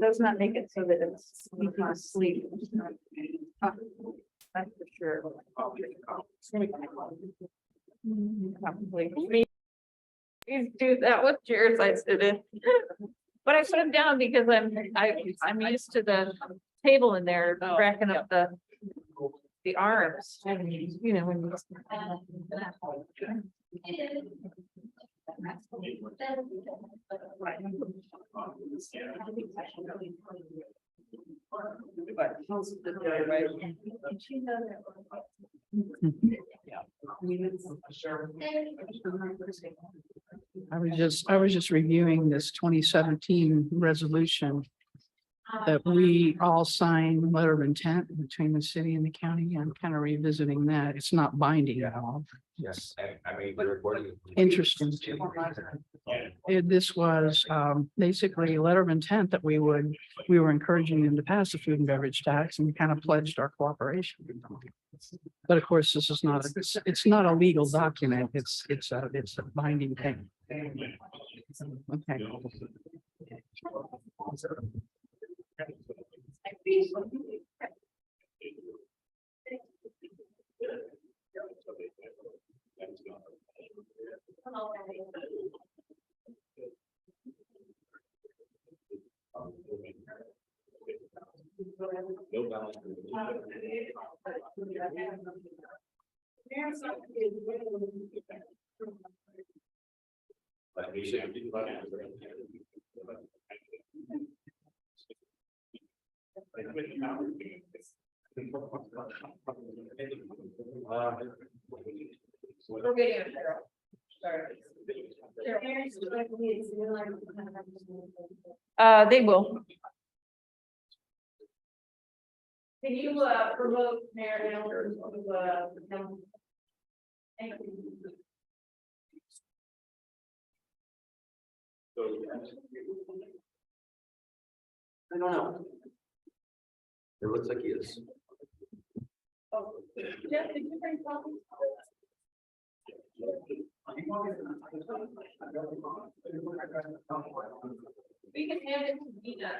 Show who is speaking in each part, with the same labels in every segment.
Speaker 1: does not make it so that it's you can sleep. That's for sure. Probably. Please do that with chairs I sit in. But I put them down because I'm used to the table in there racking up the arms. And you know, when
Speaker 2: I was just reviewing this 2017 resolution that we all signed letter of intent between the city and the county. I'm kind of revisiting that. It's not binding at all.
Speaker 3: Yes, I mean, the recording.
Speaker 2: Interesting. This was basically a letter of intent that we were encouraging them to pass the food and beverage tax, and we kind of pledged our cooperation. But of course, this is not, it's not a legal document. It's a binding thing. Okay.
Speaker 1: They will. Can you promote Mayor Elder to thank you.
Speaker 3: I don't know. It looks like he is.
Speaker 1: Oh, Jeff, did you bring coffee? We can hand it to Dina.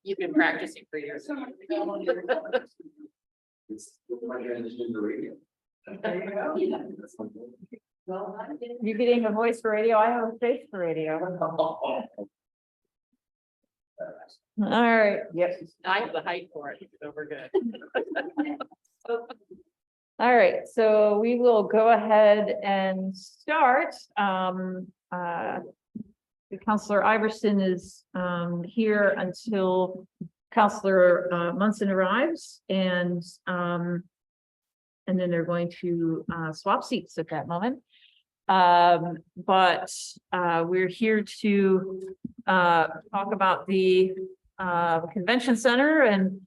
Speaker 1: You've been practicing for years. You're getting a voice for radio. I have a face for radio. All right. Yes. I have the height for it, so we're good. All right, so we will go ahead and start. Councilor Iverson is here until Councilor Munson arrives, and then they're going to swap seats at that moment. But we're here to talk about the convention center, and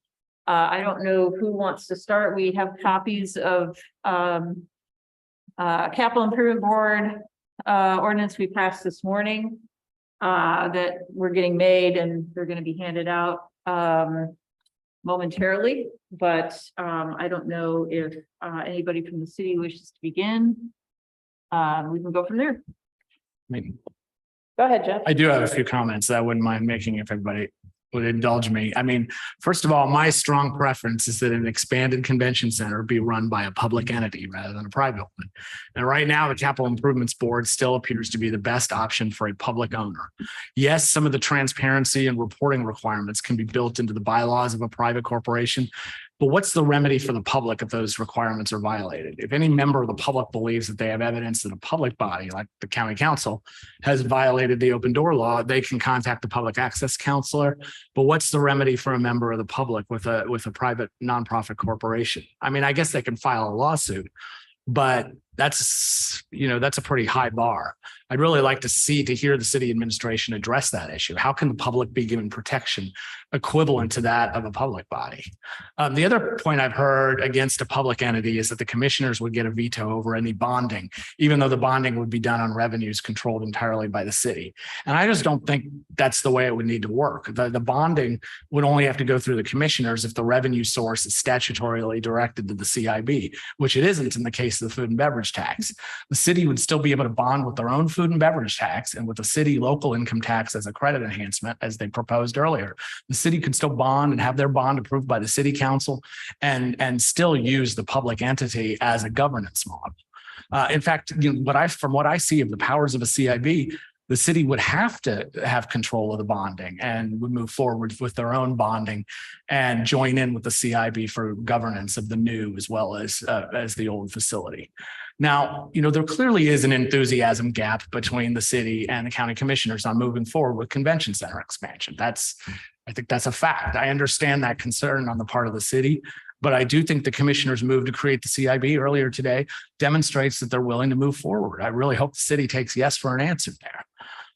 Speaker 1: I don't know who wants to start. We have copies of capital improvement board ordinance we passed this morning that we're getting made, and they're going to be handed out momentarily. But I don't know if anybody from the city wishes to begin. We can go from there. Go ahead, Jeff.
Speaker 4: I do have a few comments that I wouldn't mind making if everybody would indulge me. I mean, first of all, my strong preference is that an expanded convention center be run by a public entity rather than a private one. And right now, the Capital Improvements Board still appears to be the best option for a public owner. Yes, some of the transparency and reporting requirements can be built into the bylaws of a private corporation. But what's the remedy for the public if those requirements are violated? If any member of the public believes that they have evidence that a public body like the county council has violated the open door law, they can contact the public access counselor. But what's the remedy for a member of the public with a private nonprofit corporation? I mean, I guess they can file a lawsuit, but that's a pretty high bar. I'd really like to hear the city administration address that issue. How can the public be given protection equivalent to that of a public body? The other point I've heard against a public entity is that the commissioners would get a veto over any bonding, even though the bonding would be done on revenues controlled entirely by the city. And I just don't think that's the way it would need to work. The bonding would only have to go through the commissioners if the revenue source is statutorily directed to the CIB, which it isn't in the case of the food and beverage tax. The city would still be able to bond with their own food and beverage tax and with the city local income tax as a credit enhancement, as they proposed earlier. The city could still bond and have their bond approved by the city council and still use the public entity as a governance model. In fact, from what I see of the powers of a CIB, the city would have to have control of the bonding and would move forward with their own bonding and join in with the CIB for governance of the new as well as the old facility. Now, there clearly is an enthusiasm gap between the city and the county commissioners on moving forward with convention center expansion. I think that's a fact. I understand that concern on the part of the city, but I do think the commissioners' move to create the CIB earlier today demonstrates that they're willing to move forward. I really hope the city takes yes for an answer there.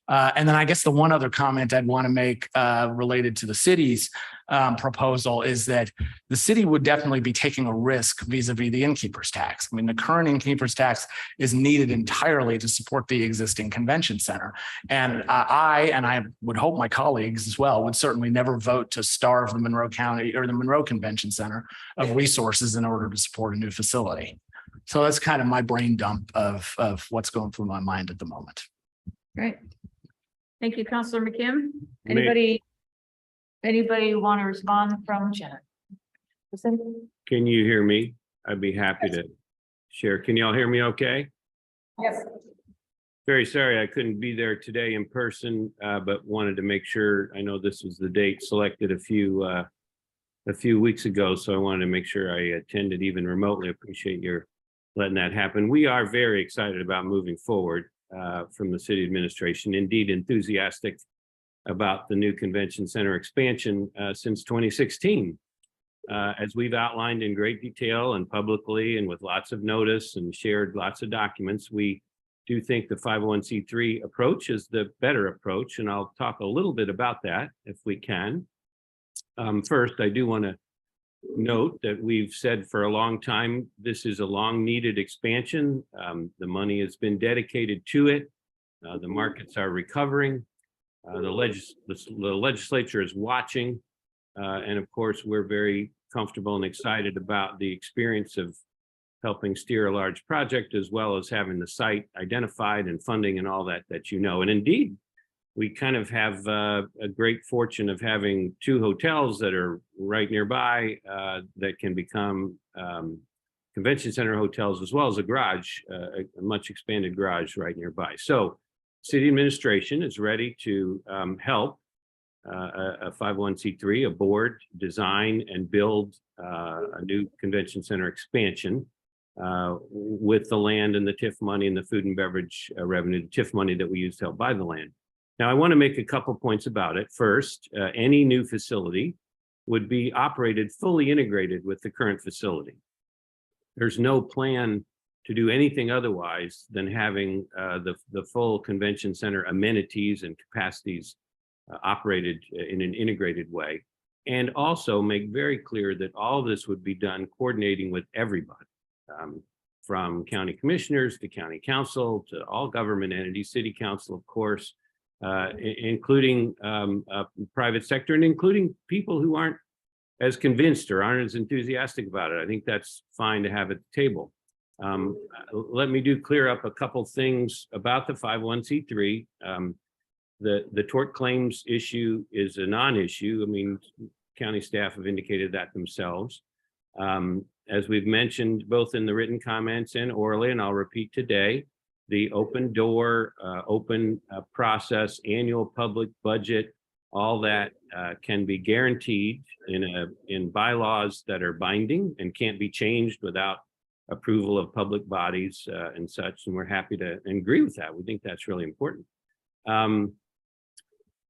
Speaker 4: And then I guess the one other comment I'd want to make related to the city's proposal is that the city would definitely be taking a risk vis-a-vis the innkeeper's tax. I mean, the current innkeeper's tax is needed entirely to support the existing convention center. And I would hope my colleagues as well would certainly never vote to starve the Monroe County or the Monroe Convention Center of resources in order to support a new facility. So that's kind of my brain dump of what's going through my mind at the moment.
Speaker 1: Great. Thank you, Councilor McKim. Anybody want to respond from Janet?
Speaker 5: Can you hear me? I'd be happy to share. Can y'all hear me okay?
Speaker 1: Yes.
Speaker 5: Very sorry I couldn't be there today in person, but wanted to make sure. I know this was the date selected a few weeks ago, so I wanted to make sure I attended even remotely. I appreciate your letting that happen. We are very excited about moving forward from the city administration, indeed enthusiastic about the new convention center expansion since 2016. As we've outlined in great detail and publicly and with lots of notice and shared lots of documents, we do think the 501c3 approach is the better approach, and I'll talk a little bit about that if we can. First, I do want to note that we've said for a long time, this is a long needed expansion. The money has been dedicated to it. The markets are recovering. The legislature is watching. And of course, we're very comfortable and excited about the experience of helping steer a large project, as well as having the site identified and funding and all that And indeed, we kind of have a great fortune of having two hotels that are right nearby that can become convention center hotels, as well as a garage, a much expanded garage right nearby. So city administration is ready to help a 501c3, a board, design and build a new convention center expansion with the land and the TIF money and the food and beverage revenue, the TIF money that we use to help buy the land. Now, I want to make a couple points about it. First, any new facility would be operated fully integrated with the current facility. There's no plan to do anything otherwise than having the full convention center amenities and capacities operated in an integrated way, and also make very clear that all of this would be done coordinating with everybody, from county commissioners to county council to all government entities, city council, of course, including private sector and including people who aren't as convinced or aren't as enthusiastic about it. I think that's fine to have at the table. Let me clear up a couple things about the 501c3. The tort claims issue is a non-issue. I mean, county staff have indicated that themselves. As we've mentioned, both in the written comments and orally, and I'll repeat today, the open door, open process, annual public budget, all that can be guaranteed in bylaws that are binding and can't be changed without approval of public bodies and such. And we're happy to agree with that. We think that's really important.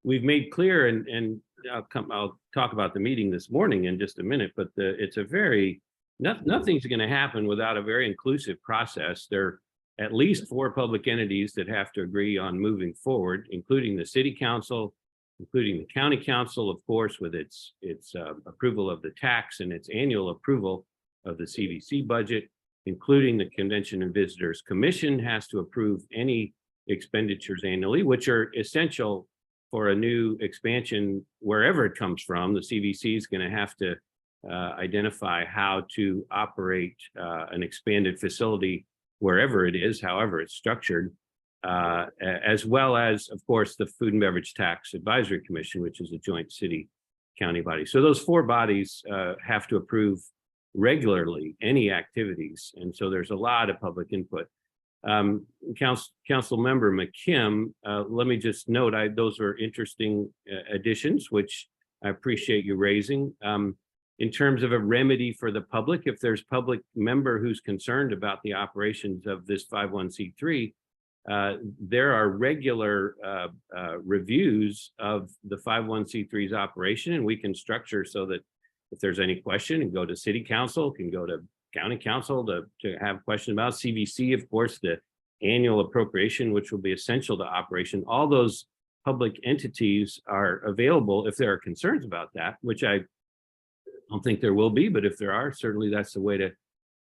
Speaker 5: We've made clear, and I'll talk about the meeting this morning in just a minute, but it's a very, nothing's going to happen without a very inclusive process. There at least 4 public entities that have to agree on moving forward, including the city council, including the county council, of course, with its approval of the tax and its annual approval of the CVC budget, including the Convention and Visitors Commission has to approve any expenditures annually, which are essential for a new expansion wherever it comes from. The CVC is going to have to identify how to operate an expanded facility wherever it is, however it's structured, as well as, of course, the Food and Beverage Tax Advisory Commission, which is a joint city county body. So those 4 bodies have to approve regularly any activities. And so there's a lot of public input. Council Member McKim, let me just note, those are interesting additions, which I appreciate you raising. In terms of a remedy for the public, if there's public member who's concerned about the operations of this 501c3, there are regular reviews of the 501c3's operation, and we can structure so that if there's any question, and go to city council, can go to county council to have questions about CVC, of course, the annual appropriation, which will be essential to operation. All those public entities are available if there are concerns about that, which I don't think there will be, but if there are, certainly that's the way to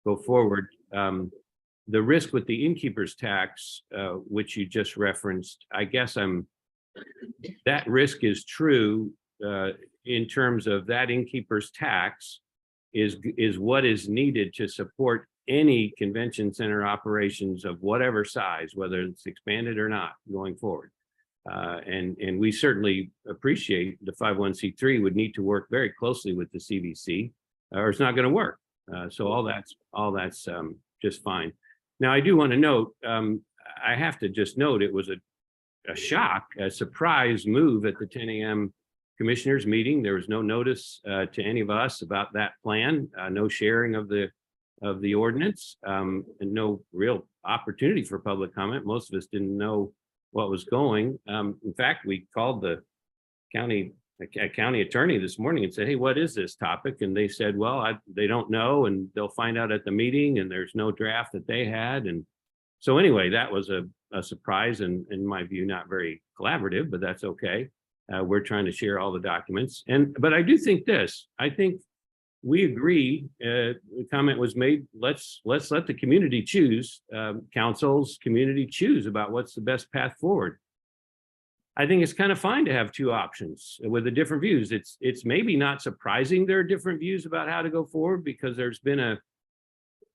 Speaker 5: go forward. The risk with the innkeeper's tax, which you just referenced, I guess that risk is true in terms of that innkeeper's tax is what is needed to support any convention center operations of whatever size, whether it's expanded or not going forward. And we certainly appreciate the 501c3 would need to work very closely with the CVC, or it's not going to work. So all that's just fine. Now, I do want to note, I have to just note, it was a shock, a surprise move at the 10 a.m. commissioners meeting. There was no notice to any of us about that plan, no sharing of the ordinance, and no real opportunity for public comment. Most of us didn't know what was going. In fact, we called the county attorney this morning and said, "Hey, what is this topic?" And they said, "Well, they don't know, and they'll find out at the meeting, and there's no draft that they had." And so anyway, that was a surprise, and in my view, not very collaborative, but that's okay. We're trying to share all the documents. But I do think I think we agree, the comment was made, let's let the community choose, councils, community choose about what's the best path forward. I think it's kind of fine to have 2 options with the different views. It's maybe not surprising there are different views about how to go forward, because there's been a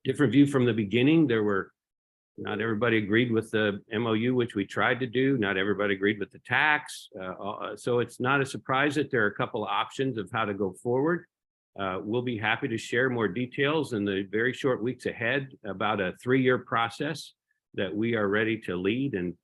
Speaker 5: different view from the beginning. Not everybody agreed with the MOU, which we tried to do. Not everybody agreed with the tax. So it's not a surprise that there are a couple of options of how to go forward. We'll be happy to share more details in the very short weeks ahead about a 3-year process that we are ready to lead and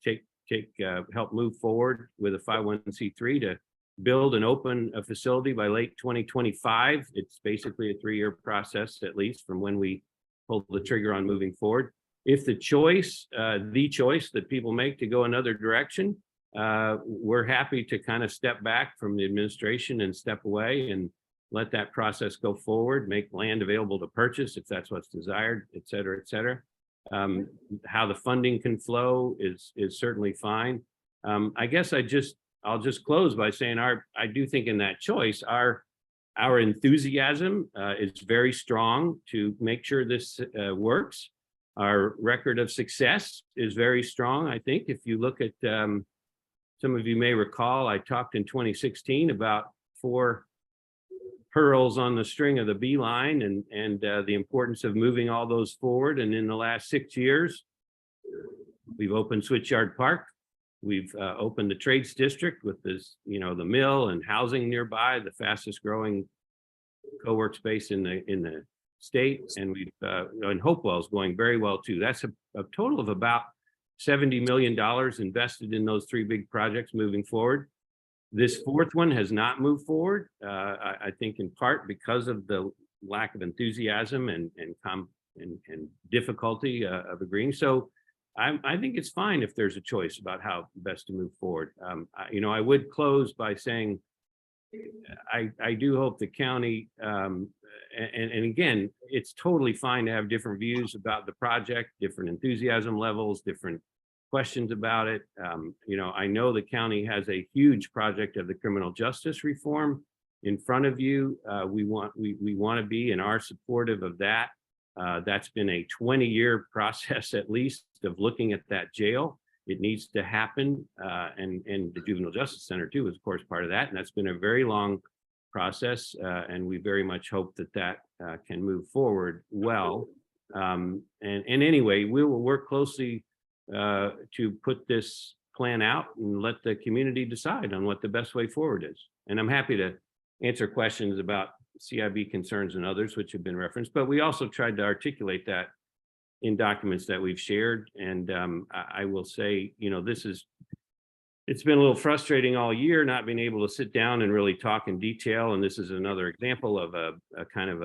Speaker 5: help move forward with a 501c3 to build and open a facility by late 2025. It's basically a 3-year process, at least from when we pull the trigger on moving forward. If the choice that people make to go another direction, we're happy to kind of step back from the administration and step away and let that process go forward, make land available to purchase if that's what's desired, et cetera, et cetera. How the funding can flow is certainly fine. I guess I'll just close by saying I do think in that choice, our enthusiasm is very strong to make sure this works. Our record of success is very strong. I think if you look at, some of you may recall, I talked in 2016 about 4 pearls on the string of the beeline and the importance of moving all those forward. And in the last 6 years, we've opened Switchyard Park. We've opened the Trades District with this, the mill and housing nearby, the fastest growing co-work space in the state. And and Hopewell is going very well too. That's a total of about $70 million invested in those 3 big projects moving forward. This 4th one has not moved forward, I think in part because of the lack of enthusiasm and difficulty of agreeing. So I think it's fine if there's a choice about how best to move forward. I would close by saying, I do hope the county, and again, it's totally fine to have different views about the project, different enthusiasm levels, different questions about it. You know, I know the county has a huge project of the criminal justice reform in front of you. We want to be and are supportive of that. That's been a 20-year process at least of looking at that jail. It needs to happen, and the Juvenile Justice Center too is of course part of that, and that's been a very long process, and we very much hope that that can move forward well. And anyway, we will work closely to put this plan out and let the community decide on what the best way forward is. And I'm happy to answer questions about CIB concerns and others which have been referenced, but we also tried to articulate that in documents that we've shared. And I will say, you know, it's been a little frustrating all year not being able to sit down and really talk in detail. And this is another example of a kind of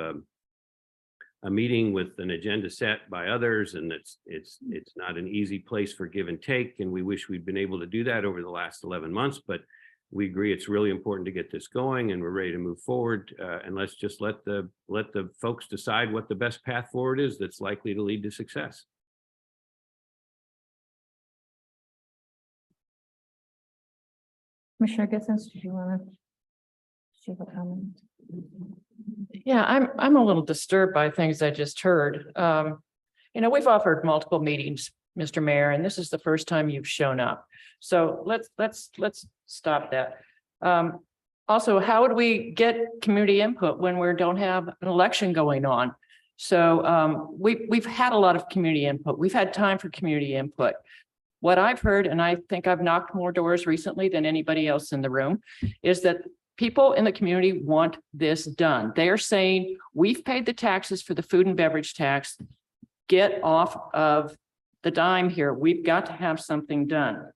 Speaker 5: a meeting with an agenda set by others, and it's not an easy place for give and take. And we wish we'd been able to do that over the last 11 months, but we agree it's really important to get this going, and we're ready to move forward. And let's just let the folks decide what the best path forward is that's likely to lead to success.
Speaker 1: Commissioner Githens, did you want to have a comment?
Speaker 2: Yeah, I'm a little disturbed by things I just heard. You know, we've offered multiple meetings, Mr. Mayor, and this is the first time you've shown up. So let's stop that. Also, how would we get community input when we don't have an election going on? So we've had a lot of community input. We've had time for community input. What I've heard, and I think I've knocked more doors recently than anybody else in the room, is that people in the community want this done. They are saying, we've paid the taxes for the food and beverage tax. Get off of the dime here. We've got to have something done.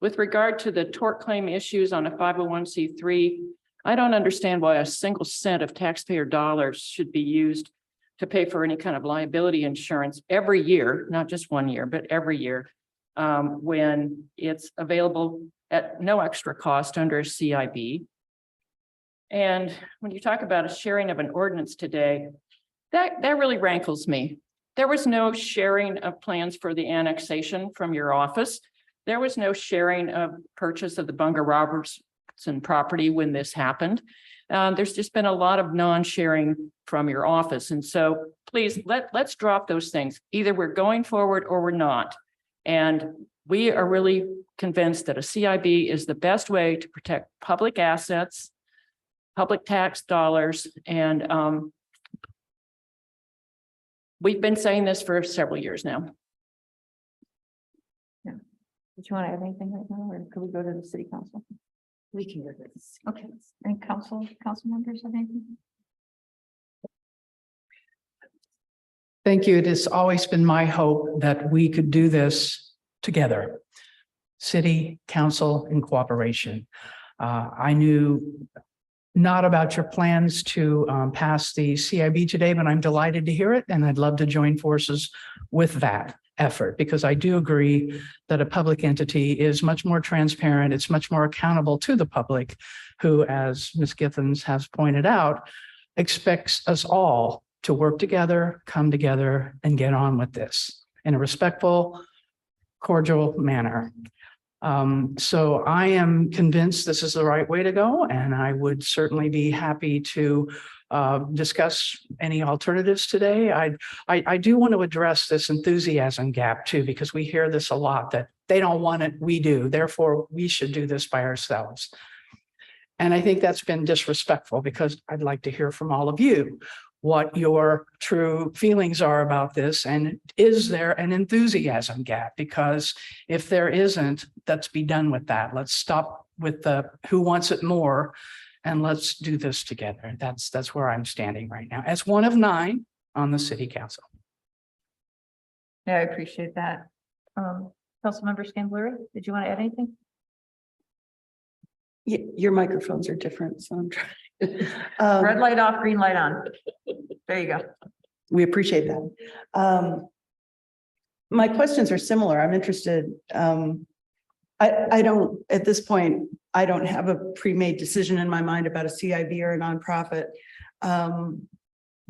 Speaker 2: With regard to the tort claim issues on a 501c3, I don't understand why a single cent of taxpayer dollars should be used to pay for any kind of liability insurance every year, not just 1 year, but every year, when it's available at no extra cost under a CIB. And when you talk about a sharing of an ordinance today, that really rankles me. There was no sharing of plans for the annexation from your office. There was no sharing of purchase of the Bunger Robertson property when this happened. There's just been a lot of non-sharing from your office. And so please, let's drop those things. Either we're going forward or we're not. And we are really convinced that a CIB is the best way to protect public assets, public tax dollars. And we've been saying this for several years now.
Speaker 1: Yeah. Did you want to add anything right now, or could we go to the city council?
Speaker 6: We can go this.
Speaker 1: Okay, and council members have anything?
Speaker 2: Thank you. It has always been my hope that we could do this together. City, council, in cooperation. I knew not about your plans to pass the CIB today, but I'm delighted to hear it, and I'd love to join forces with that effort, because I do agree that a public entity is much more transparent. It's much more accountable to the public, who, as Ms. Githens has pointed out, expects us all to work together, come together, and get on with this in a respectful, cordial manner. So I am convinced this is the right way to go, and I would certainly be happy to discuss any alternatives today. I do want to address this enthusiasm gap too, because we hear this a lot, that they don't want it, we do, therefore we should do this by ourselves. And I think that's been disrespectful, because I'd like to hear from all of you what your true feelings are about this. And is there an enthusiasm gap? Because if there isn't, let's be done with that. Let's stop with the who wants it more, and let's do this together. That's where I'm standing right now, as one of 9 on the city council.
Speaker 1: Yeah, I appreciate that. Councilmember Scambluri, did you want to add anything?
Speaker 6: Your microphones are different, so I'm trying.
Speaker 1: Red light off, green light on. There you go.
Speaker 6: We appreciate that. My questions are similar. I'm interested. I don't, at this point, I don't have a pre-made decision in my mind about a CIB or a nonprofit.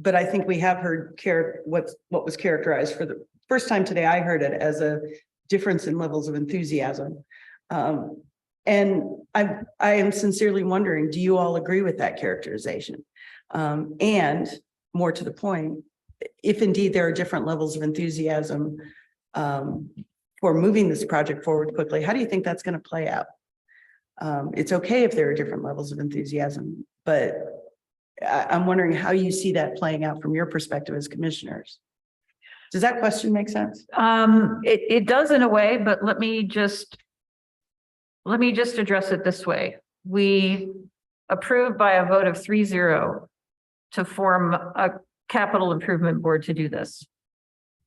Speaker 6: But I think we have heard what was characterized for the first time today. I heard it as a difference in levels of enthusiasm. And I am sincerely wondering, do you all agree with that characterization? And more to the point, if indeed there are different levels of enthusiasm for moving this project forward quickly, how do you think that's going to play out? It's okay if there are different levels of enthusiasm, but I'm wondering how you see that playing out from your perspective as commissioners. Does that question make sense?
Speaker 1: It does in a way, but let me just address it this way. We approved by a vote of 3-0 to form a capital improvement board to do this.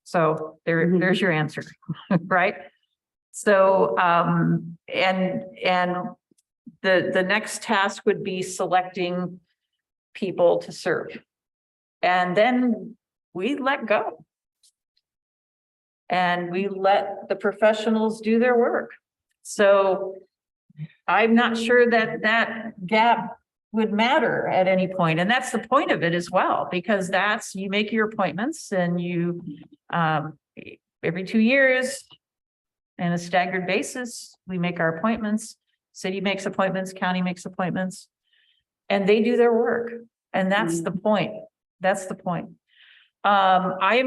Speaker 1: So there's your answer, right? So, and the next task would be selecting people to serve. And then we let go. And we let the professionals do their work. So I'm not sure that gap would matter at any point. And that's the point of it as well, because you make your appointments and you, every 2 years on a staggered basis, we make our appointments. City makes appointments, county makes appointments, and they do their work. And that's the point. That's the point. I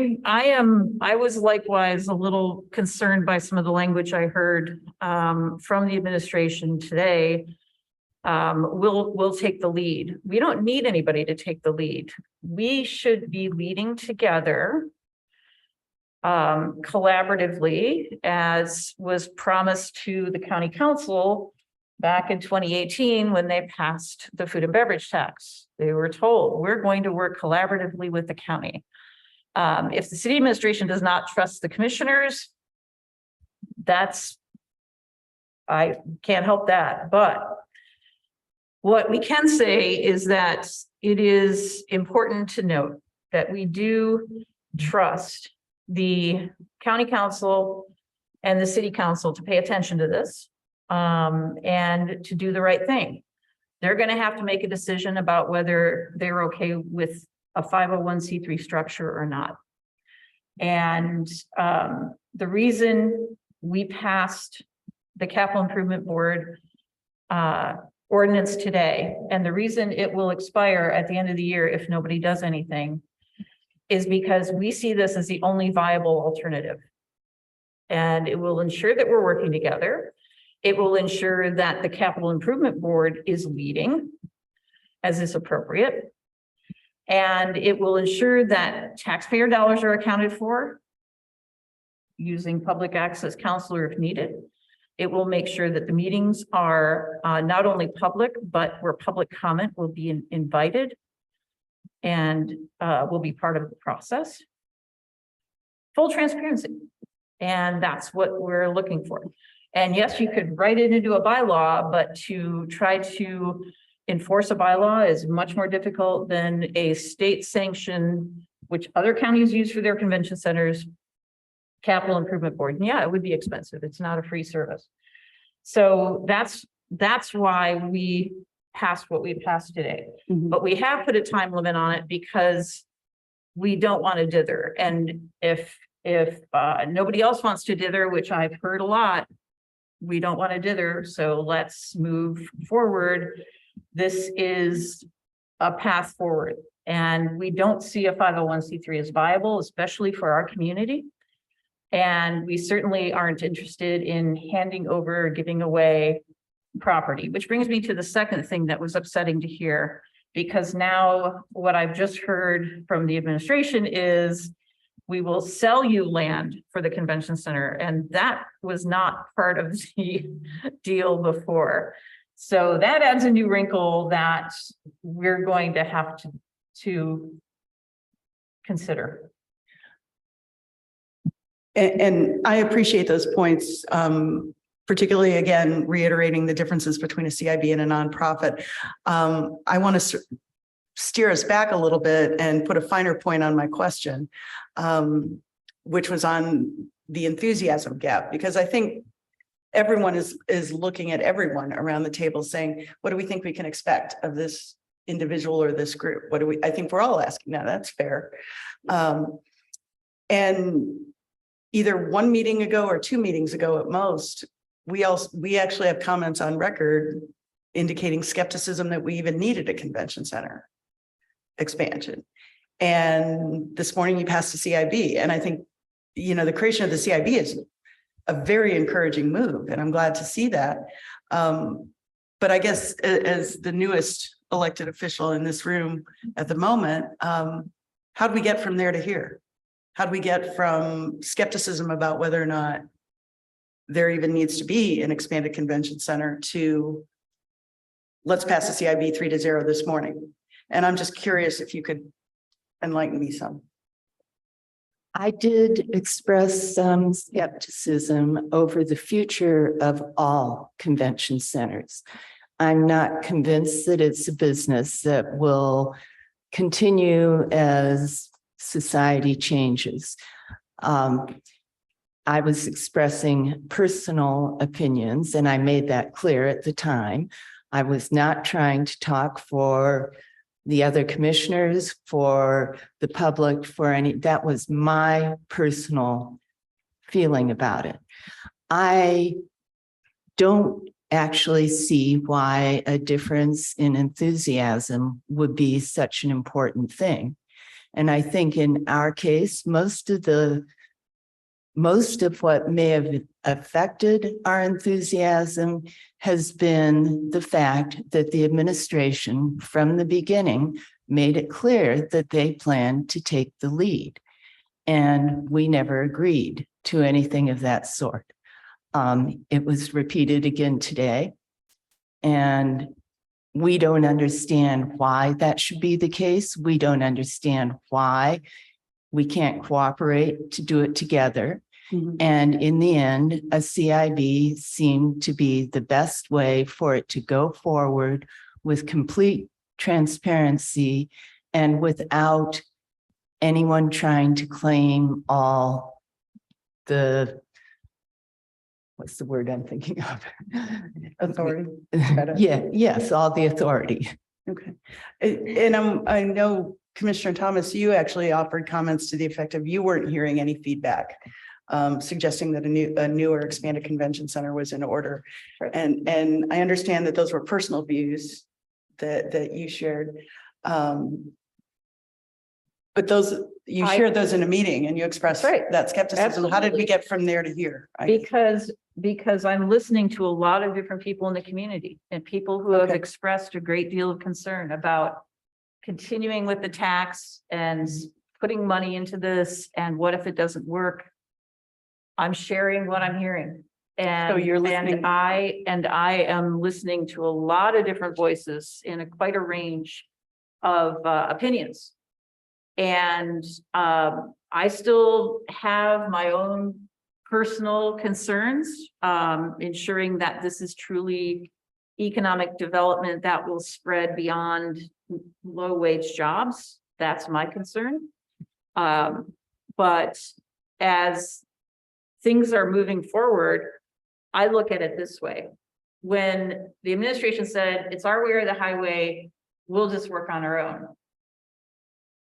Speaker 1: was likewise a little concerned by some of the language I heard from the administration today. We'll take the lead. We don't need anybody to take the lead. We should be leading together collaboratively, as was promised to the county council back in 2018 when they passed the food and beverage tax. They were told, we're going to work collaboratively with the county. If the city administration does not trust the commissioners, I can't help that. But what we can say is that it is important to note that we do trust the county council and the city council to pay attention to this and to do the right thing. They're going to have to make a decision about whether they're okay with a 501c3 structure or not. And the reason we passed the Capital Improvement Board ordinance today, and the reason it will expire at the end of the year if nobody does anything, is because we see this as the only viable alternative. And it will ensure that we're working together. It will ensure that the Capital Improvement Board is leading as is appropriate. And it will ensure that taxpayer dollars are accounted for using public access counselor if needed. It will make sure that the meetings are not only public, but where public comment will be invited and will be part of the process. Full transparency. And that's what we're looking for. And yes, you could write it into a bylaw, but to try to enforce a bylaw is much more difficult than a state sanction, which other counties use for their convention centers, Capital Improvement Board. And yeah, it would be expensive. It's not a free service. So that's why we passed what we passed today. But we have put a time limit on it because we don't want to dither. And if nobody else wants to dither, which I've heard a lot, we don't want to dither. So let's move forward. This is a path forward. And we don't see a 501c3 as viable, especially for our community. And we certainly aren't interested in handing over or giving away property, which brings me to the second thing that was upsetting to hear, because now what I've just heard from the administration is we will sell you land for the convention center. And that was not part of the deal before. So that adds a new wrinkle that we're going to have to consider.
Speaker 6: And I appreciate those points, particularly again, reiterating the differences between a CIB and a nonprofit. I want to steer us back a little bit and put a finer point on my question, which was on the enthusiasm gap, because I think everyone is looking at everyone around the table saying, what do we think we can expect of this individual or this group? What do we, I think we're all asking that, that's fair. And either one meeting ago or 2 meetings ago at most, we actually have comments on record indicating skepticism that we even needed a convention center expansion. And this morning you passed the CIB, and I think, the creation of the CIB is a very encouraging move, and I'm glad to see that. But I guess as the newest elected official in this room at the moment, how do we get from there to here? How do we get from skepticism about whether or not there even needs to be an expanded convention center to let's pass the CIB 3-0 this morning? And I'm just curious if you could enlighten me some.
Speaker 7: I did express some skepticism over the future of all convention centers. I'm not convinced that it's a business that will continue as society changes. I was expressing personal opinions, and I made that clear at the time. I was not trying to talk for the other commissioners, for the public, for any, that was my personal feeling about it. I don't actually see why a difference in enthusiasm would be such an important thing. And I think in our case, most of what may have affected our enthusiasm has been the fact that the administration from the beginning made it clear that they planned to take the lead. And we never agreed to anything of that sort. It was repeated again today. And we don't understand why that should be the case. We don't understand why we can't cooperate to do it together.
Speaker 6: Mhm.
Speaker 7: And in the end, a CIB seemed to be the best way for it to go forward with complete transparency and without anyone trying to claim all the, what's the word I'm thinking of?
Speaker 6: Authority.
Speaker 7: Yeah, yes, all the authority.
Speaker 6: Okay. And I know Commissioner Thomas, you actually offered comments to the effect of you weren't hearing any feedback, suggesting that a new or expanded convention center was in order. And I understand that those were personal views that you shared. But you shared those in a meeting and you expressed
Speaker 1: Right.
Speaker 6: that skepticism. How did we
Speaker 1: Absolutely.
Speaker 6: get from there to here?
Speaker 1: Because I'm listening to a lot of different people in the community and people who have
Speaker 6: Okay.
Speaker 1: expressed a great deal of concern about continuing with the tax and putting money into this, and what if it doesn't work? I'm sharing what I'm hearing. And,
Speaker 6: So you're listening-
Speaker 1: and I am listening to a lot of different voices in quite a range of opinions. And I still have my own personal concerns, ensuring that this is truly economic development that will spread beyond low wage jobs. That's my concern. But as things are moving forward, I look at it this way. When the administration said, it's our way or the highway, we'll just work on our own.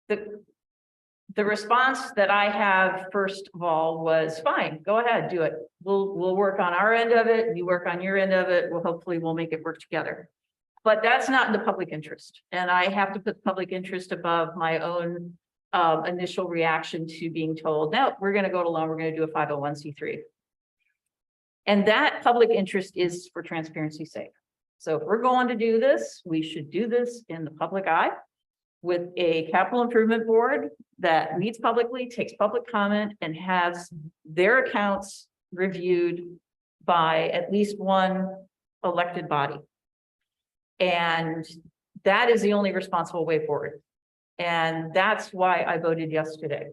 Speaker 1: The response that I have, first of all, was fine, go ahead, do it. We'll work on our end of it, you work on your end of it, hopefully we'll make it work together. But that's not in the public interest. And I have to put public interest above my own initial reaction to being told, no, we're going to go it alone, we're going to do a 501c3. And that public interest is for transparency's sake. So if we're going to do this, we should do this in the public eye with a capital improvement board that meets publicly, takes public comment, and has their accounts reviewed by at least one elected body. And that is the only responsible way forward. And that's why I voted yesterday.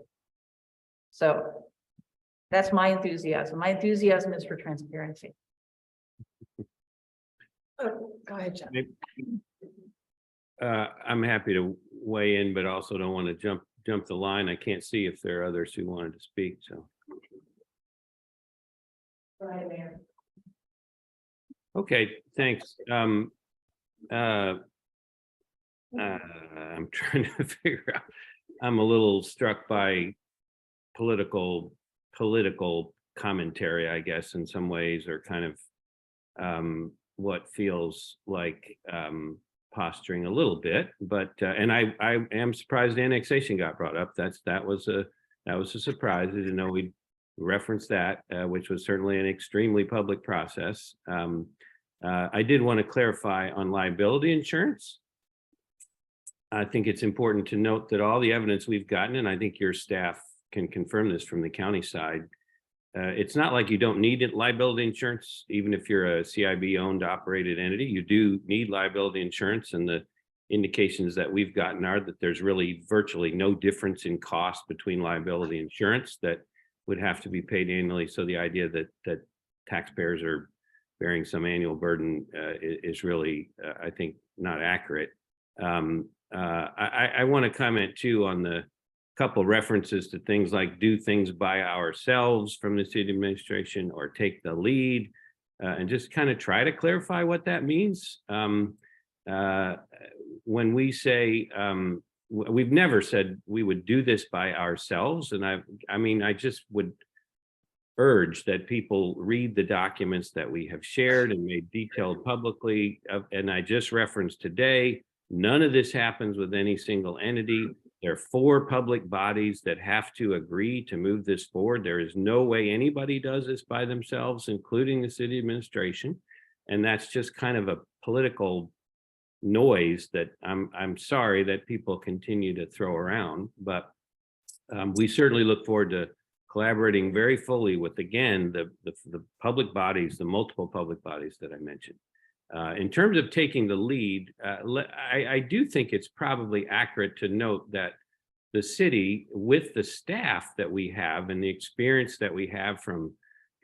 Speaker 1: So that's my enthusiasm. My enthusiasm is for transparency.
Speaker 6: Go ahead, Jeff.
Speaker 5: I'm happy to weigh in, but also don't want to jump the line. I can't see if there are others who wanted to speak, so.
Speaker 1: Right, Mayor.
Speaker 5: Okay, thanks. I'm trying to figure out, I'm a little struck by political commentary, I guess, in some ways, or kind of what feels like posturing a little bit, but and I am surprised annexation got brought up. That was a surprise. I didn't know we'd reference that, which was certainly an extremely public process. I did want to clarify on liability insurance. I think it's important to note that all the evidence we've gotten, and I think your staff can confirm this from the county side, it's not like you don't need liability insurance, even if you're a CIB owned operated entity. You do need liability insurance, and the indications that we've gotten are that there's really virtually no difference in cost between liability insurance that would have to be paid annually. So the idea that taxpayers are bearing some annual burden is really, I think, not accurate. I want to comment too on the couple references to things like do things by ourselves from the city administration or take the lead, and just kind of try to clarify what that means. When we say, we've never said we would do this by ourselves. And I just would urge that people read the documents that we have shared and made detailed publicly. And I just referenced today, none of this happens with any single entity. There are 4 public bodies that have to agree to move this forward. There is no way anybody does this by themselves, including the city administration. And that's just kind of a political noise that I'm sorry that people continue to throw around. But we certainly look forward to collaborating very fully with, again, the public bodies, the multiple public bodies that I mentioned. In terms of taking the lead, I do think it's probably accurate to note that the city, with the staff that we have and the experience that we have from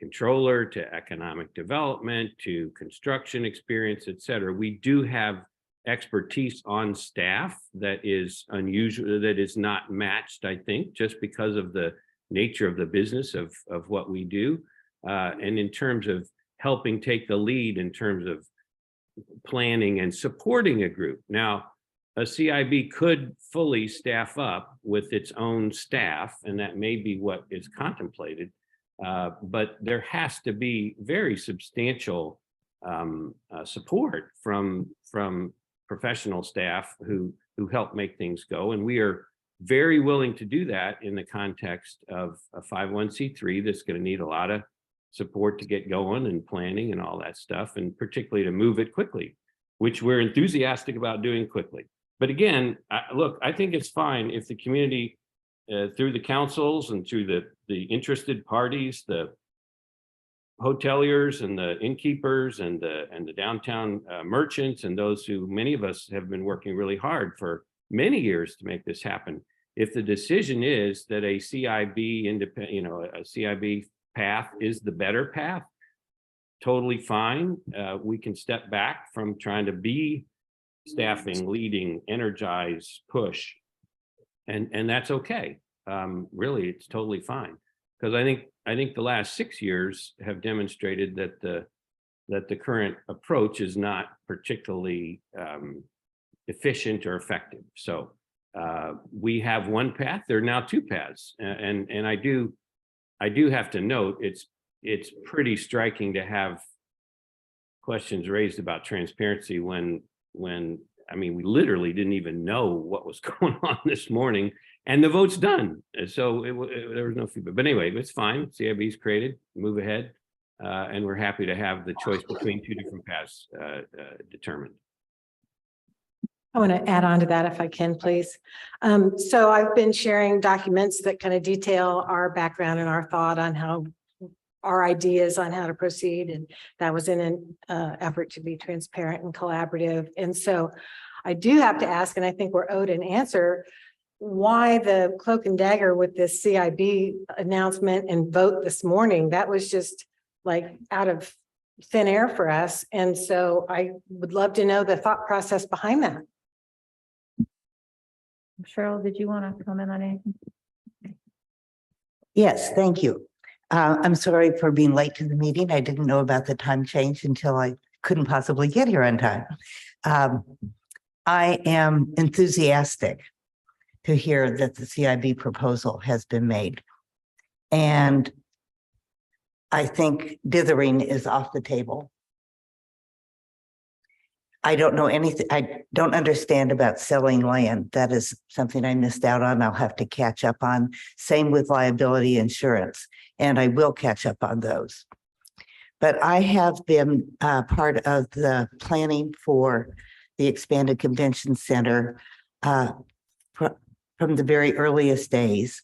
Speaker 5: controller to economic development to construction experience, et cetera, we do have expertise on staff that is unusual, that is not matched, I think, just because of the nature of the business of what we do. And in terms of helping take the lead in terms of planning and supporting a group. Now, a CIB could fully staff up with its own staff, and that may be what is contemplated. But there has to be very substantial support from professional staff who help make things go. And we are very willing to do that in the context of a 501c3 that's going to need a lot of support to get going and planning and all that stuff, and particularly to move it quickly, which we're enthusiastic about doing quickly. But again, look, I think it's fine if the community, through the councils and through the interested parties, the hoteliers and the innkeepers and the downtown merchants, and those who, many of us have been working really hard for many years to make this happen. If the decision is that a CIB a CIB path is the better path, totally fine. We can step back from trying to be staffing, leading, energize, push, and that's okay. Really, it's totally fine, because I think the last 6 years have demonstrated that the current approach is not particularly efficient or effective. So we have one path. There are now 2 paths, and I do have to note it's pretty striking to have questions raised about transparency when I mean, we literally didn't even know what was going on this morning, and the vote's done. So there was no feedback. But anyway, it's fine. CIB's created, move ahead, and we're happy to have the choice between 2 different paths determined.
Speaker 8: I want to add on to that if I can, please. So I've been sharing documents that kind of detail our background and our thought on how our ideas on how to proceed. And that was in an effort to be transparent and collaborative. And so I do have to ask, and I think we're owed an answer, why the cloak and dagger with this CIB announcement and vote this morning. That was just like out of thin air for us. And so I would love to know the thought process behind that.
Speaker 1: Cheryl, did you want to comment on anything?
Speaker 9: Yes, thank you. I'm sorry for being late to the meeting. I didn't know about the time change until I couldn't possibly get here on time. I am enthusiastic to hear that the CIB proposal has been made. And I think dithering is off the table. I don't know anything, I don't understand about selling land. That is something I missed out on. I'll have to catch up on. Same with liability insurance, and I will catch up on those. But I have been part of the planning for the expanded convention center from the very earliest days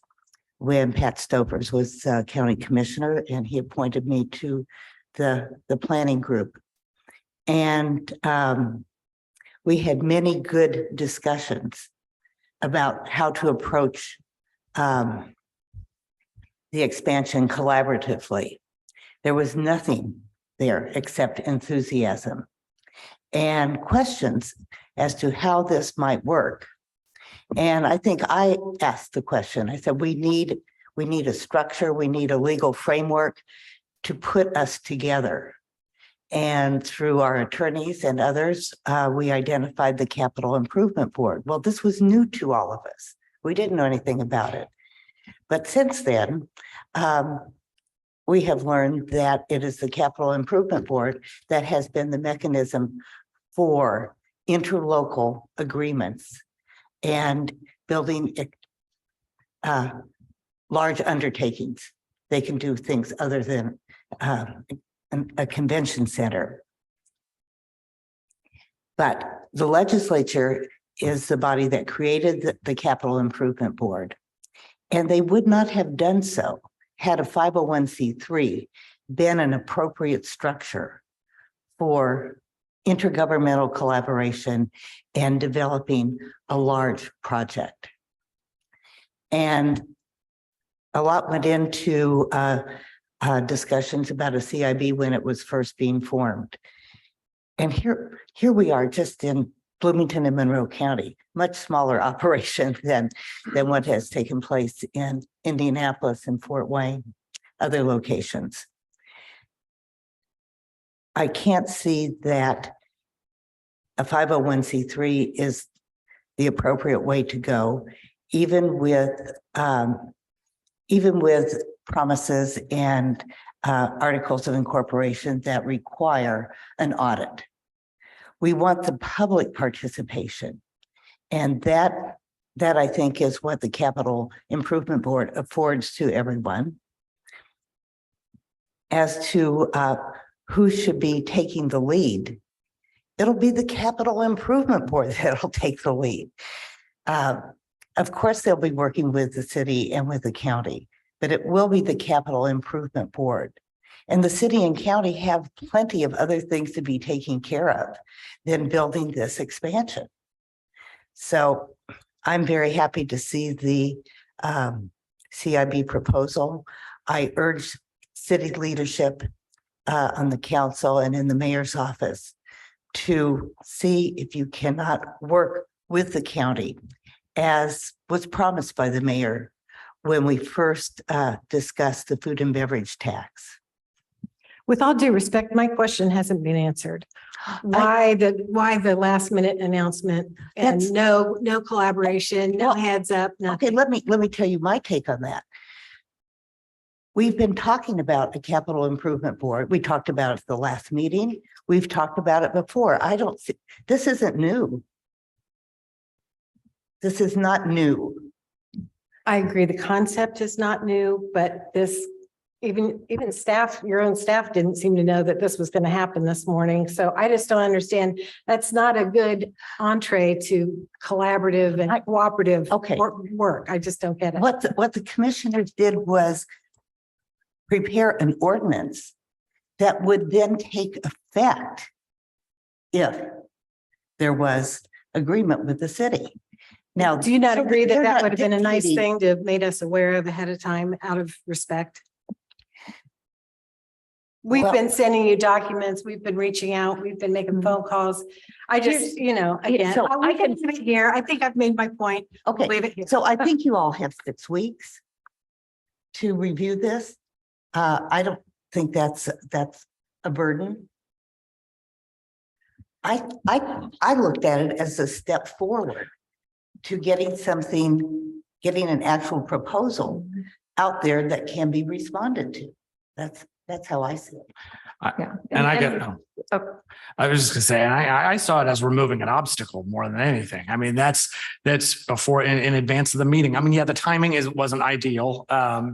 Speaker 9: when Pat Stopers was county commissioner, and he appointed me to the planning group. And we had many good discussions about how to approach the expansion collaboratively. There was nothing there except enthusiasm and questions as to how this might work. And I think I asked the question, I said, we need a structure, we need a legal framework to put us together. And through our attorneys and others, we identified the Capital Improvement Board. Well, this was new to all of us. We didn't know anything about it. But since then, we have learned that it is the Capital Improvement Board that has been the mechanism for interlocal agreements and building large undertakings. They can do things other than a convention center. But the legislature is the body that created the Capital Improvement Board. And they would not have done so had a 501c3 been an appropriate structure for intergovernmental collaboration and developing a large project. And a lot went into discussions about a CIB when it was first being formed. And here we are just in Bloomington and Monroe County, much smaller operation than what has taken place in Indianapolis and Fort Wayne, other locations. I can't see that a 501c3 is the appropriate way to go, even with promises and articles of incorporation that require an audit. We want the public participation. And that I think is what the Capital Improvement Board affords to everyone. As to who should be taking the lead, it'll be the Capital Improvement Board that'll take the lead. Of course, they'll be working with the city and with the county, but it will be the Capital Improvement Board. And the city and county have plenty of other things to be taking care of than building this expansion. So I'm very happy to see the CIB proposal. I urge city leadership on the council and in the mayor's office to see if you cannot work with the county, as was promised by the mayor when we first discussed the food and beverage tax.
Speaker 8: With all due respect, my question hasn't been answered. Why the last minute announcement and
Speaker 9: That's-
Speaker 8: no collaboration, no
Speaker 9: Well,
Speaker 8: heads up,
Speaker 9: Okay,
Speaker 8: nothing?
Speaker 9: let me tell you my take on that. We've been talking about a Capital Improvement Board. We talked about it at the last meeting. We've talked about it before. I don't see, this isn't new. This is not new.
Speaker 8: I agree. The concept is not new, but this, even staff, your own staff didn't seem to know that this was going to happen this morning. So I just don't understand. That's not a good entree to collaborative and cooperative
Speaker 9: Okay.
Speaker 8: work. I just don't get it.
Speaker 9: What the commissioners did was prepare an ordinance that would then take effect if there was agreement with the city. Now,
Speaker 8: Do you not
Speaker 9: so
Speaker 8: agree that
Speaker 9: they're
Speaker 8: that
Speaker 9: not
Speaker 8: would have been a nice
Speaker 9: dictating-
Speaker 8: thing to have made us aware of ahead of time out of respect? We've
Speaker 9: Well-
Speaker 8: been sending you documents, we've been reaching out, we've been making phone calls. I just, again,
Speaker 9: so
Speaker 8: I can leave it here. I think I've made my point.
Speaker 9: Okay,
Speaker 8: Leave it here.
Speaker 9: so I think you all have 6 weeks to review this. I don't think that's a burden. I looked at it as a step forward to getting an actual proposal out there that can be responded to. That's how I see it.
Speaker 1: Yeah.
Speaker 4: And I get, I was just gonna say, and I saw it as removing an obstacle more than anything. I mean, that's before in advance of the meeting. I mean, yeah, the timing wasn't ideal,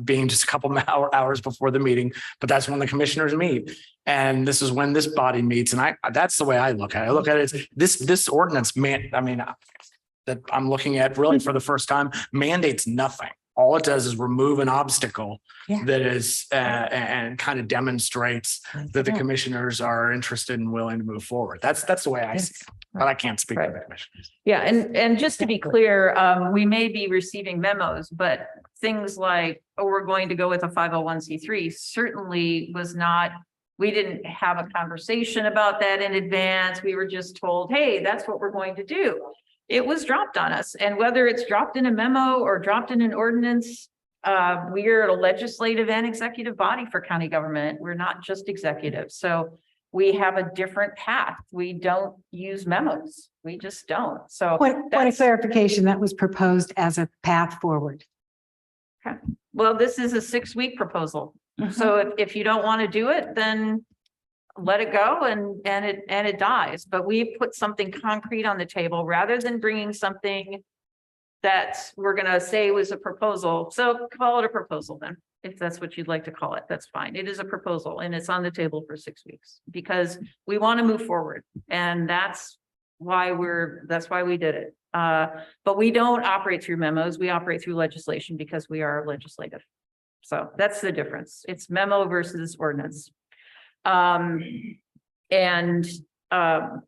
Speaker 4: being just a couple hours before the meeting, but that's when the commissioners meet. And this is when this body meets. And that's the way I look at it. I look at it as this ordinance that I'm looking at really for the first time mandates nothing. All it does is remove an obstacle
Speaker 9: Yeah.
Speaker 4: that is, and kind of demonstrates that the commissioners are interested and willing to move forward. That's the way I see it, but I can't speak for the commissioners.
Speaker 1: Yeah, and just to be clear, we may be receiving memos, but things like, oh, we're going to go with a 501c3 certainly was not, we didn't have a conversation about that in advance. We were just told, hey, that's what we're going to do. It was dropped on us, and whether it's dropped in a memo or dropped in an ordinance, we are a legislative and executive body for county government. We're not just executive. So we have a different path. We don't use memos. We just don't. So
Speaker 8: Point of
Speaker 1: that's,
Speaker 8: clarification, that was proposed as a path forward.
Speaker 1: well, this is a 6-week proposal. So if you don't want to do it, then let it go and it dies. But we put something concrete on the table rather than bringing something that we're going to say was a proposal. So call it a proposal then, if that's what you'd like to call it. That's fine. It is a proposal and it's on the table for 6 weeks because we want to move forward. And that's why we did it. But we don't operate through memos. We operate through legislation because we are legislative. So that's the difference. It's memo versus ordinance. And that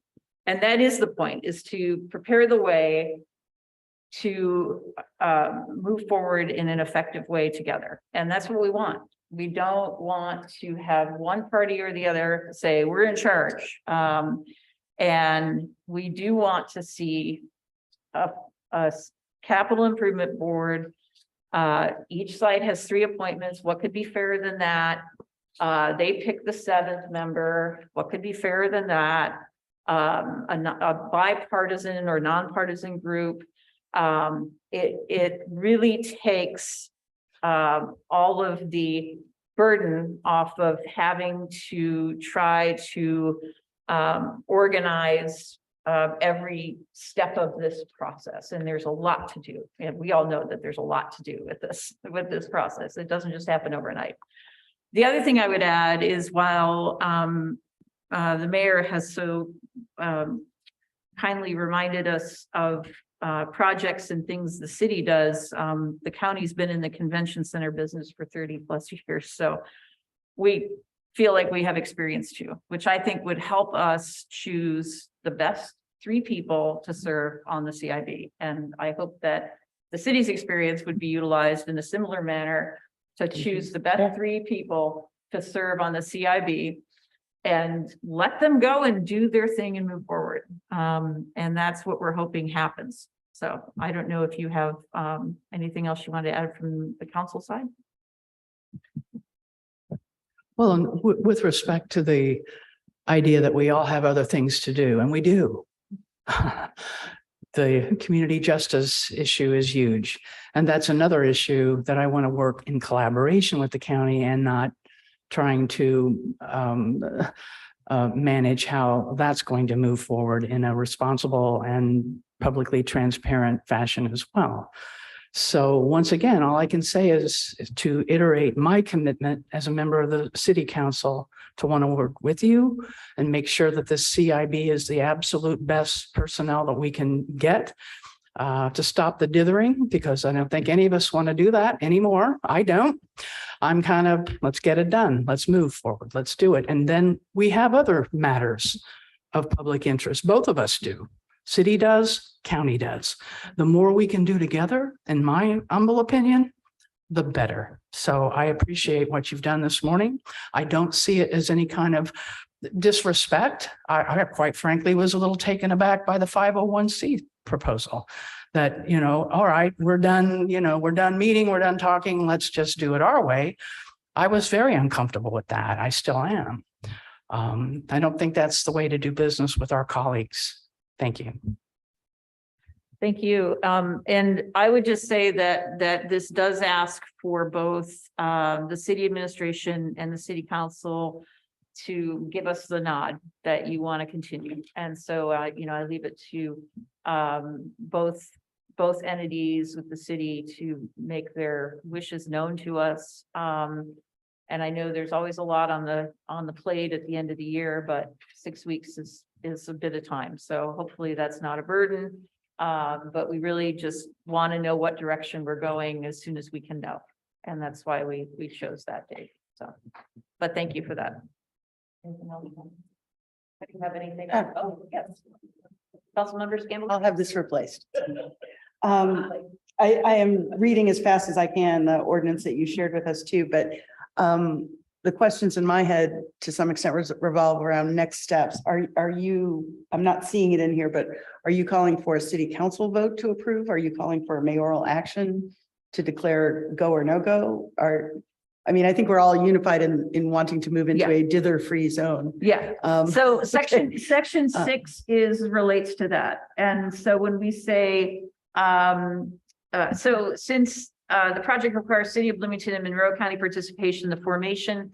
Speaker 1: is the point, is to prepare the way to move forward in an effective way together. And that's what we want. We don't want to have one party or the other say we're in charge. And we do want to see a capital improvement board. Each site has 3 appointments. What could be fairer than that? They pick the 7th member. What could be fairer than that? A bipartisan or nonpartisan group. It really takes all of the burden off of having to try to organize every step of this process. And there's a lot to do. And we all know that there's a lot to do with this process. It doesn't just happen overnight. The other thing I would add is while the mayor has so kindly reminded us of projects and things the city does, the county's been in the convention center business for 30+ years. So we feel like we have experience too, which I think would help us choose the best 3 people to serve on the CIB. And I hope that the city's experience would be utilized in a similar manner to choose the best 3 people to serve on the CIB and let them go and do their thing and move forward. And that's what we're hoping happens. So I don't know if you have anything else you want to add from the council side?
Speaker 2: Well, and with respect to the idea that we all have other things to do, and we do. The community justice issue is huge. And that's another issue that I want to work in collaboration with the county and not trying to manage how that's going to move forward in a responsible and publicly transparent fashion as well. So once again, all I can say is to iterate my commitment as a member of the city council to want to work with you and make sure that this CIB is the absolute best personnel that we can get to stop the dithering, because I don't think any of us want to do that anymore. I don't. I'm kind of, let's get it done. Let's move forward. Let's do it. And then we have other matters of public interest. Both of us do. City does, county does. The more we can do together, in my humble opinion, the better. So I appreciate what you've done this morning. I don't see it as any kind of disrespect. I quite frankly was a little taken aback by the 501c proposal that, all right, we're done, we're done meeting, we're done talking, let's just do it our way. I was very uncomfortable with that. I still am. I don't think that's the way to do business with our colleagues. Thank you.
Speaker 1: Thank you. And I would just say that this does ask for both the city administration and the city council to give us the nod that you want to continue. And so, I leave it to both entities with the city to make their wishes known to us. And I know there's always a lot on the plate at the end of the year, but 6 weeks is a bit of time. So hopefully that's not a burden. But we really just want to know what direction we're going as soon as we can know. And that's why we chose that date. So, but thank you for that. Anything else? Do you have anything? Oh, yes. Councilmember Campbell?
Speaker 6: I'll have this replaced. I am reading as fast as I can the ordinance that you shared with us too, but the questions in my head to some extent revolve around next steps. Are you, I'm not seeing it in here, but are you calling for a city council vote to approve? Are you calling for a mayoral action to declare go or no go? I think we're all unified in wanting to move into
Speaker 1: Yeah.
Speaker 6: a dither-free zone.
Speaker 1: Yeah. So section
Speaker 6: Uh,
Speaker 1: 6 relates to that. And so when we say, so since the project requires City of Bloomington and Monroe County participation in the formation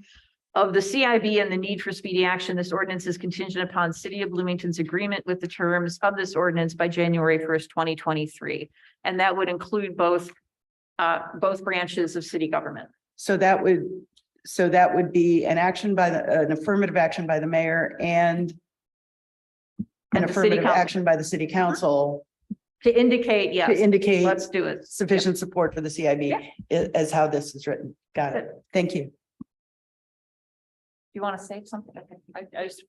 Speaker 1: of the CIB and the need for speedy action, this ordinance is contingent upon City of Bloomington's agreement with the terms of this ordinance by January 1st, 2023. And that would include both branches of city government.
Speaker 6: So that would be an action by an affirmative action by the mayor and an
Speaker 1: And the city
Speaker 6: affirmative
Speaker 1: council.
Speaker 6: action by the city council
Speaker 1: To indicate,
Speaker 6: to
Speaker 1: yes,
Speaker 6: indicate
Speaker 1: let's do it.
Speaker 6: sufficient support for the CIB as how this is written. Got it. Thank you.
Speaker 1: Do you want to say something? Okay.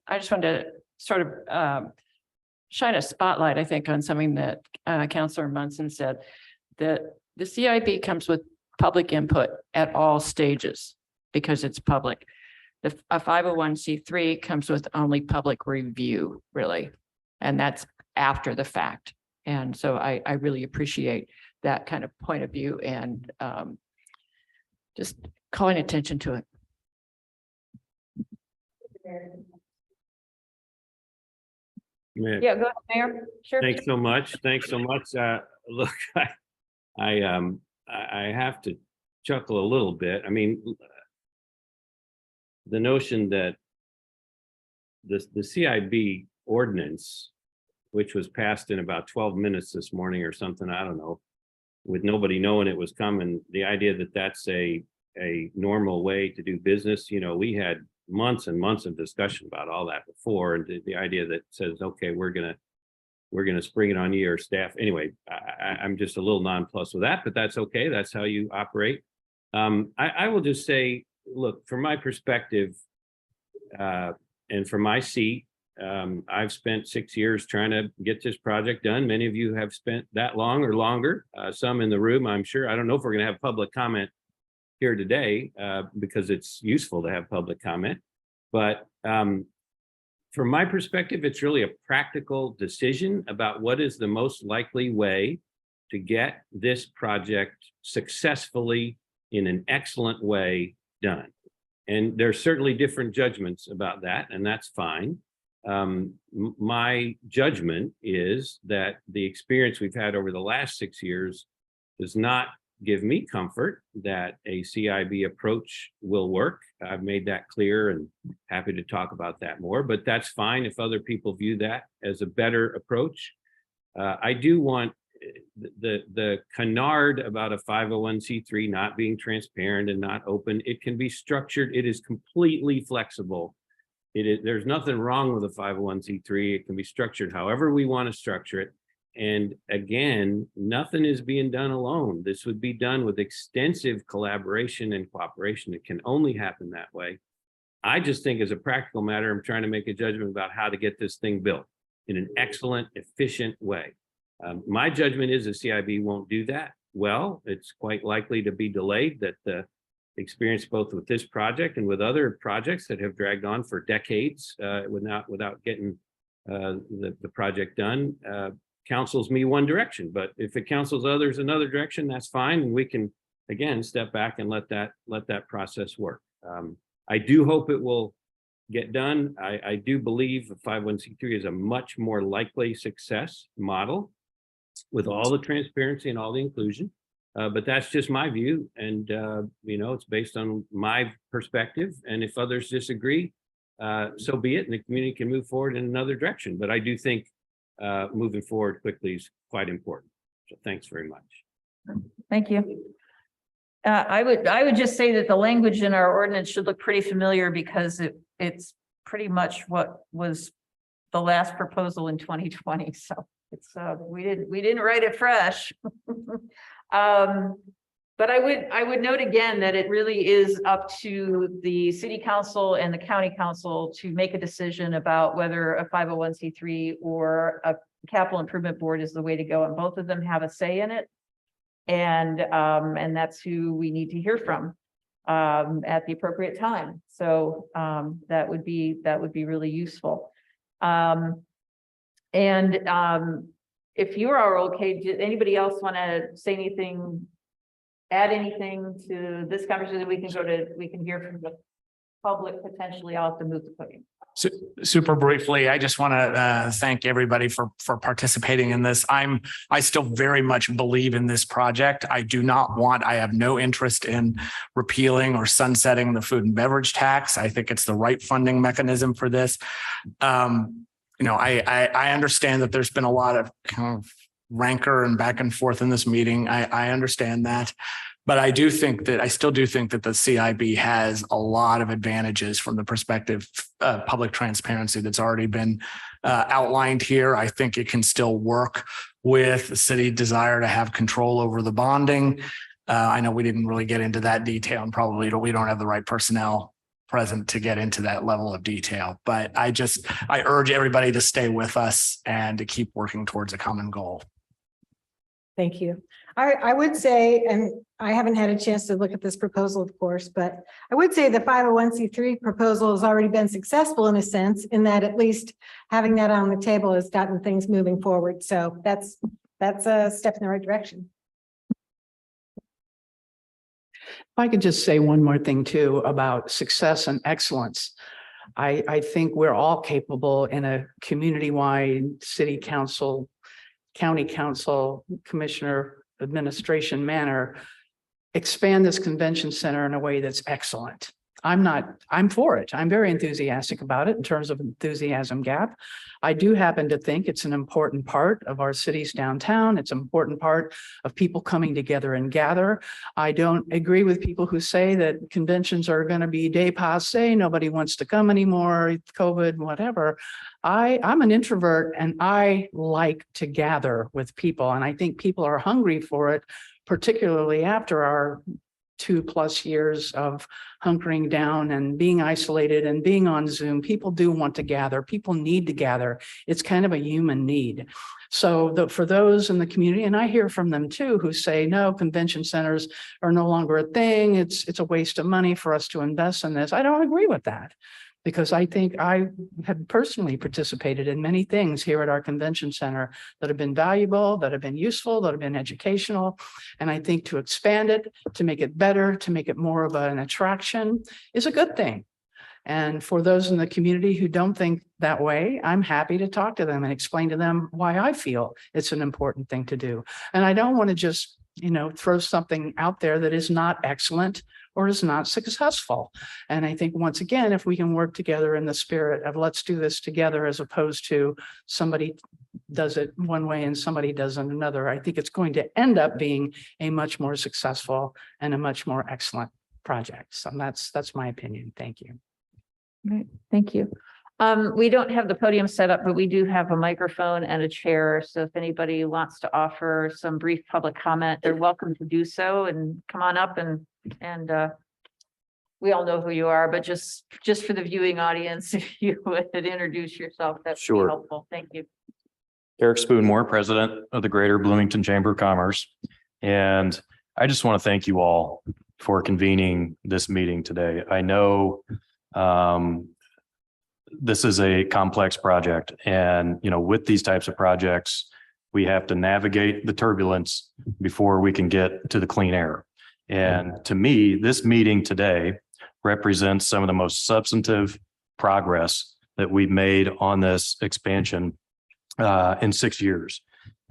Speaker 10: I just wanted to sort of shine a spotlight, I think, on something that Councilor Munson said, that the CIB comes with public input at all stages because it's public. A 501c3 comes with only public review, really, and that's after the fact. And so I really appreciate that kind of point of view and just calling attention to it.
Speaker 1: Yeah, go ahead, Mayor. Sure.
Speaker 5: Thanks so much. Thanks so much. Look, I have to chuckle a little bit. I mean, the notion that the CIB ordinance, which was passed in about 12 minutes this morning or something, I don't know, with nobody knowing it was coming, the idea that that's a normal way to do business, we had months and months of discussion about all that before, and the idea that says, okay, we're gonna spring it on you or staff. Anyway, I'm just a little nonplussed with that, but that's okay. That's how you operate. I will just say, look, from my perspective, and from my seat, I've spent 6 years trying to get this project done. Many of you have spent that long or longer. Some in the room, I'm sure. I don't know if we're going to have public comment here today because it's useful to have public comment. But from my perspective, it's really a practical decision about what is the most likely way to get this project successfully in an excellent way done. And there's certainly different judgments about that, and that's fine. My judgment is that the experience we've had over the last 6 years does not give me comfort that a CIB approach will work. I've made that clear and happy to talk about that more, but that's fine if other people view that as a better approach. I do want the canard about a 501c3 not being transparent and not open. It can be structured. It is completely flexible. There's nothing wrong with a 501c3. It can be structured however we want to structure it. And again, nothing is being done alone. This would be done with extensive collaboration and cooperation. It can only happen that way. I just think as a practical matter, I'm trying to make a judgment about how to get this thing built in an excellent, efficient way. My judgment is the CIB won't do that. Well, it's quite likely to be delayed, that the experience both with this project and with other projects that have dragged on for decades without getting the project done counsels me one direction. But if it counsels others another direction, that's fine, and we can again step back and let that process work. I do hope it will get done. I do believe a 501c3 is a much more likely success model with all the transparency and all the inclusion. But that's just my view. And, it's based on my perspective. And if others disagree, so be it. And the community can move forward in another direction. But I do think moving forward quickly is quite important. So thanks very much.
Speaker 1: Thank you. I would just say that the language in our ordinance should look pretty familiar because it's pretty much what was the last proposal in 2020. So it's, we didn't write it fresh. But I would note again that it really is up to the city council and the county council to make a decision about whether a 501c3 or a capital improvement board is the way to go. And both of them have a say in it. And that's who we need to hear from at the appropriate time. So that would be really useful. If you are okay, did anybody else want to say anything, add anything to this conversation? We can hear from the public potentially. I'll have to move the podium.
Speaker 4: Super briefly, I just want to thank everybody for participating in this. I still very much believe in this project. I have no interest in repealing or sunsetting the food and beverage tax. I think it's the right funding mechanism for this. I understand that there's been a lot of kind of rancor and back and forth in this meeting. I understand that. But I still do think that the CIB has a lot of advantages from the perspective of public transparency that's already been outlined here. I think it can still work with the city desire to have control over the bonding. I know we didn't really get into that detail, and probably we don't have the right personnel present to get into that level of detail. But I urge everybody to stay with us and to keep working towards a common goal.
Speaker 8: Thank you. I would say, and I haven't had a chance to look at this proposal, of course, but I would say the 501c3 proposal has already been successful in a sense, in that at least having that on the table has gotten things moving forward. So that's a step in the right direction.
Speaker 2: If I could just say one more thing too about success and excellence. I think we're all capable in a community-wide city council, county council, commissioner, administration manner, expand this convention center in a way that's excellent. I'm for it. I'm very enthusiastic about it in terms of enthusiasm gap. I do happen to think it's an important part of our city's downtown. It's an important part of people coming together and gather. I don't agree with people who say that conventions are going to be dépassé. Nobody wants to come anymore, COVID, whatever. I'm an introvert and I like to gather with people. And I think people are hungry for it, particularly after our 2+ years of hunkering down and being isolated and being on Zoom. People do want to gather. People need to gather. It's kind of a human need. So for those in the community, and I hear from them too, who say, no, convention centers are no longer a thing. It's a waste of money for us to invest in this. I don't agree with that, because I think I have personally participated in many things here at our convention center that have been valuable, that have been useful, that have been educational. And I think to expand it, to make it better, to make it more of an attraction is a good thing. And for those in the community who don't think that way, I'm happy to talk to them and explain to them why I feel it's an important thing to do. And I don't want to just, throw something out there that is not excellent or is not successful. And I think once again, if we can work together in the spirit of let's do this together, as opposed to somebody does it one way and somebody does it another, I think it's going to end up being a much more successful and a much more excellent project. So that's my opinion. Thank you.
Speaker 1: Right. Thank you. We don't have the podium set up, but we do have a microphone and a chair. So if anybody wants to offer some brief public comment, they're welcome to do so, and come on up and we all know who you are, but just for the viewing audience, if you would introduce yourself, that's
Speaker 11: Sure.
Speaker 1: helpful. Thank you.
Speaker 11: Eric Spoonmore, President of the Greater Bloomington Chamber of Commerce. And I just want to thank you all for convening this meeting today. I know this is a complex project, and with these types of projects, we have to navigate the turbulence before we can get to the clean air. And to me, this meeting today represents some of the most substantive progress that we've made on this expansion in 6 years.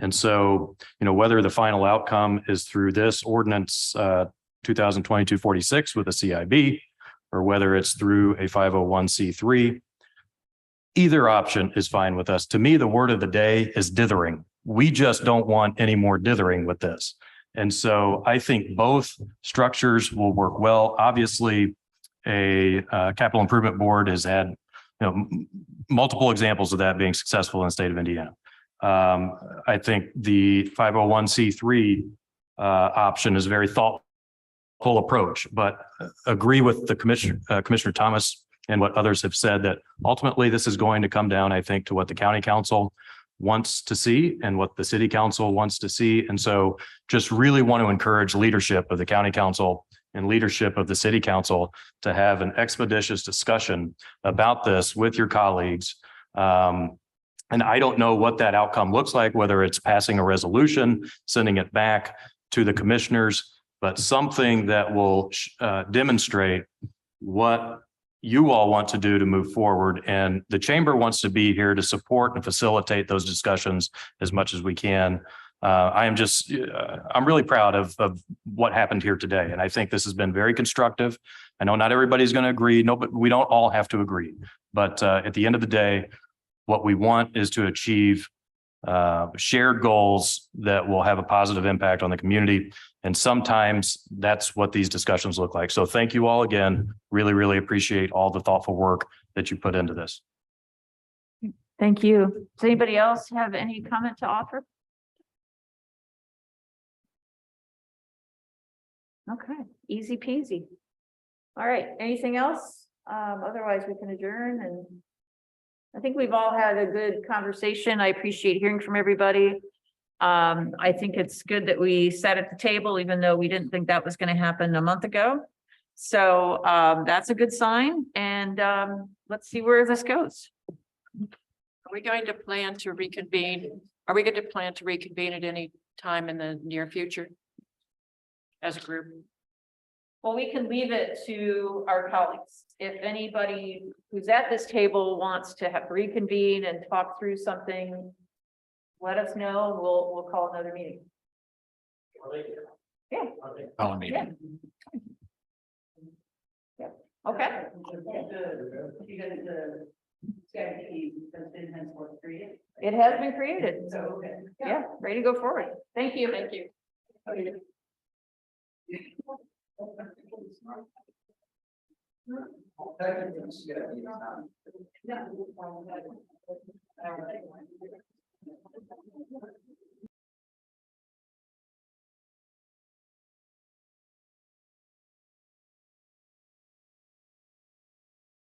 Speaker 11: And so, whether the final outcome is through this ordinance 2022-46 with a CIB, or whether it's through a 501c3, either option is fine with us. To me, the word of the day is dithering. We just don't want any more dithering with this. And so I think both structures will work well. Obviously, a capital improvement board has had multiple examples of that being successful in the state of Indiana. I think the 501c3 option is a very thoughtful approach, but agree with the Commissioner Thomas and what others have said, that ultimately this is going to come down, I think, to what the county council wants to see and what the city council wants to see. And so just really want to encourage leadership of the county council and leadership of the city council to have an expeditious discussion about this with your colleagues. And I don't know what that outcome looks like, whether it's passing a resolution, sending it back to the commissioners, but something that will demonstrate what you all want to do to move forward. And the chamber wants to be here to support and facilitate those discussions as much as we can. I'm really proud of what happened here today. And I think this has been very constructive. I know not everybody's going to agree. No, but we don't all have to agree. But at the end of the day, what we want is to achieve shared goals that will have a positive impact on the community. And sometimes that's what these discussions look like. So thank you all again. Really, really appreciate all the thoughtful work that you put into this.
Speaker 1: Thank you. Does anybody else have any comment to offer? Okay, easy peasy. All right, anything else? Otherwise we can adjourn, and I think we've all had a good conversation. I appreciate hearing from everybody. I think it's good that we sat at the table, even though we didn't think that was going to happen a month ago. So that's a good sign, and let's see where this goes.
Speaker 10: Are we going to plan to reconvene? Are we going to plan to reconvene at any time in the near future as a group?
Speaker 1: Well, we can leave it to our colleagues. If anybody who's at this table wants to have reconvene and talk through something, let us know. We'll call another meeting. Yeah.
Speaker 4: Call a meeting.
Speaker 1: Yeah. Okay. It has been created. Yeah, ready to go forward. Thank you. Thank you.